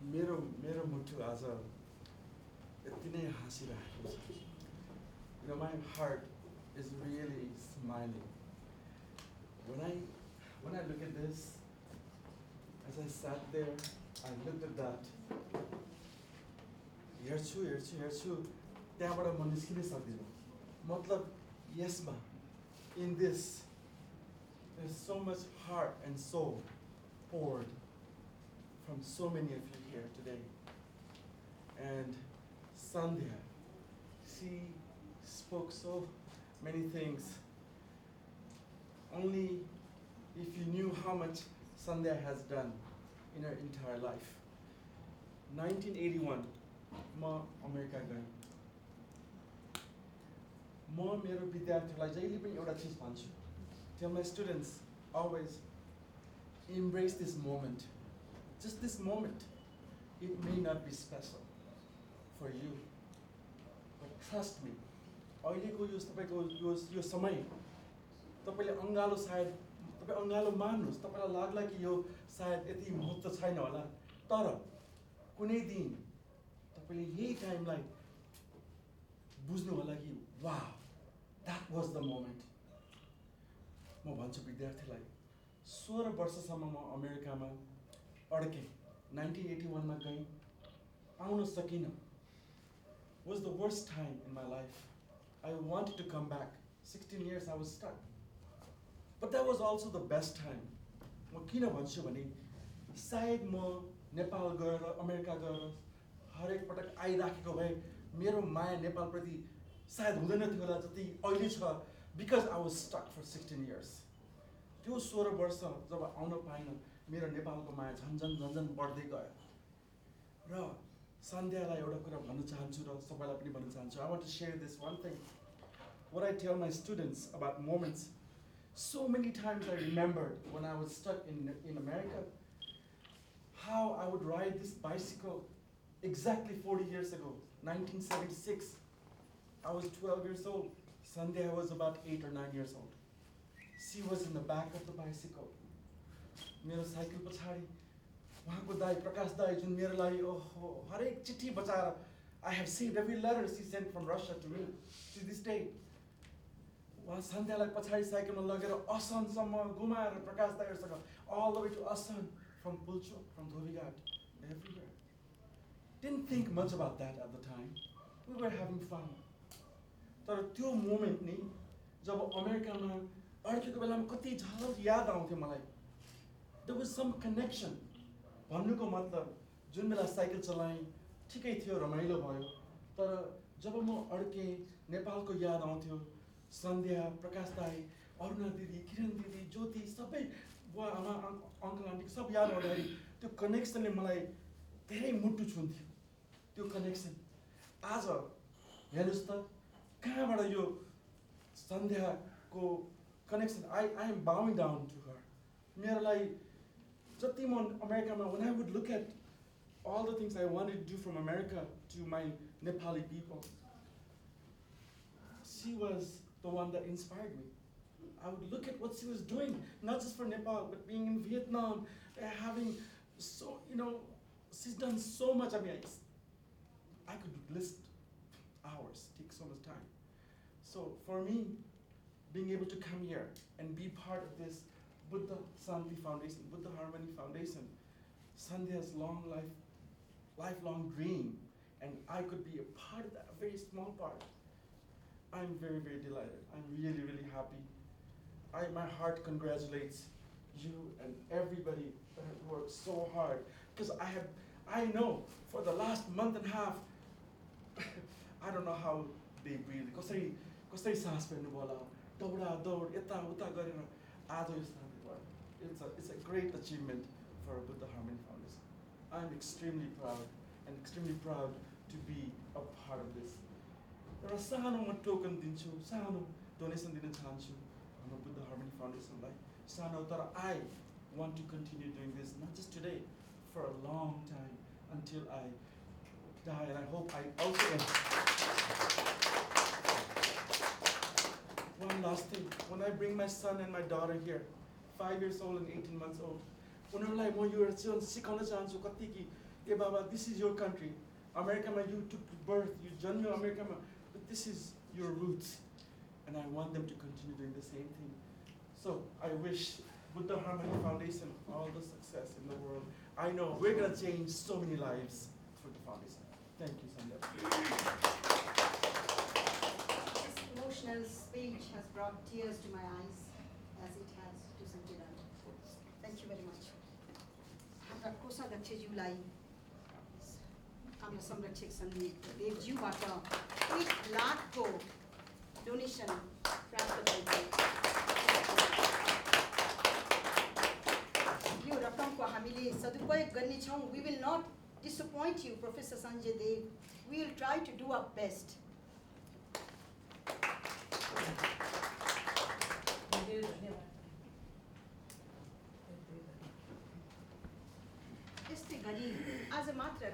मेरो मेरो मुटु आज यति नै हाँसिरहेको छ. My heart is really smiling. When I look at this, as I sat there, I looked at that. हेर्छु त्यहाँबाट म निस्किनै सक्दिनँ. मतलब यसमा, in this, there's so much heart and soul poured from so many of you here today. And Sandhya, she spoke so many things. Only if you knew how much Sandhya has done in her entire life. 1981, म America गएँ. म मेरो विद्यार्थीलाई जहिले पनि एउटा चिज भन्छु. Tell my students always embrace this moment. Just this moment. It may not be special for you, but trust me. अहिलेको यो समय तपाईले अङ्गालो सायद तपाई अङ्गालो मान्नुस्. तपाईलाई लाग्ला कि यो सायद यति महत्त्व छैन होला. तर कुनै दिन तपाईले यही टाइमलाई बुझ्नु होला कि wow, that was the moment. म भन्छु विद्यार्थीलाई 16 वर्षसम्म म अमेरिकामा अड्के. 1981 मा गएँ, आउन सकिनँ. Was the worst time in my life. I wanted to come back. 16 years I was stuck. But that was also the best time. म किन भन्छु भने सायद म नेपाल गएर अमेरिका गएर हरेक पटक आइराखेको भए मेरो माया नेपालप्रति सायद हुँदैन थियो होला जति अहिले छ, because I was stuck for 16 years. त्यो 16 वर्ष जब आउन पाइन मेरो नेपालको माया झन्झन बढ्दै गयो. र सन्ध्यालाई एउटा कुरा भन्न चाहन्छु र सबैलाई पनि भन्न चाहन्छु. I want to share this one thing. What I tell my students about moments. So many times I remembered when I was stuck in America, how I would ride this bicycle exactly 40 years ago, 1976. I was 12 years old. Sandhya was about 8 or 9 years old. She was in the back of the bicycle. मेरो cycle पछाडि उहाँको दाइ प्रकाश दाइ जुन मेरो लागि हरेक चिठी बचाएर I have saved every letter she sent from Russia to me to this day. उहाँ सन्ध्यालाई पछाडि साइकलमा लगेर असनसम्म घुमाएर प्रकाश दाइहरूसँग all the way to Asan, from Pulchok, from Dhobighat, everywhere. Didn't think much about that at the time. We were having fun. तर त्यो moment नि जब अमेरिकामा अड्केको बेलामा कति झलक याद आउँथ्यो मलाई. There was some connection. भन्नुको मतलब जुन बेला साइकल चलाएँ ठिकै थियो, रमाइलो भयो. तर जब म अड्के नेपालको याद आउँथ्यो. सन्ध्या, प्रकाश दाइ, अरुणा दिदी, किरण दिदी, ज्योति सबै बुवा आमा अङ्कल आन्टी सब याद आउँदाखेरि त्यो कनेक्सनले मलाई धेरै मुटु छुन्थ्यो. त्यो कनेक्सन आज हेर्नुस् त कहाँबाट यो सन्ध्याको connection. I am bowing down to her. मेरो लागि जति म अमेरिकामा when I would look at all the things I wanted to do from America to my Nepali people, she was the one that inspired me. I would look at what she was doing, not just for Nepal, but being in Vietnam, having so, she's done so much. I mean, I could list hours, take so much time. So for me, being able to come here and be part of this Buddha Santi Foundation, Buddha Harmony Foundation, Sandhya's lifelong dream, and I could be a part of that, a very small part. I'm very, very delighted. I'm really, really happy. My heart congratulates you and everybody that has worked so hard, because I know for the last month and a half, I don't know how they breathe. कसरी सास फेर्नु होला, दौड यता उता गरेर आज यो स्थान भयो. It's a great achievement for Buddha Harmony Foundation. I'm extremely proud to be a part of this. एउटा सानो म टोकन दिन्छु, सानो डोनेसन दिन चाहन्छु हाम्रो Buddha Harmony Foundation लाई. सानो तर I want to continue doing this, not just today, for a long time, until I die, and I hope I also am. One last thing, when I bring my son and my daughter here, 5 years old and 18 months old, उनीहरूलाई म यो चाहिँ सिकाउन चाहन्छु कति कि Okay, Baba, this is your country. America, you took birth, you joined America, but this is your roots. And I want them to continue doing the same thing. So I wish Buddha Harmony Foundation all the success in the world. I know we're going to change so many lives through the foundation. Thank you, Sandhya. This emotional speech has brought tears to my eyes, as it has to Sanjay Lal. Thank you very much. हाम्रा कोषाध्यक्षज्यूलाई हाम्रो संरक्षक सन्दीपज्यूबाट 1 लाखको donation प्राप्त भएको यो रकमको हामीले सदुपयोग गर्नेछौँ. We will not disappoint you, Professor Sanjay Dev. We will try to do our best. यस्तै गरी आज मात्र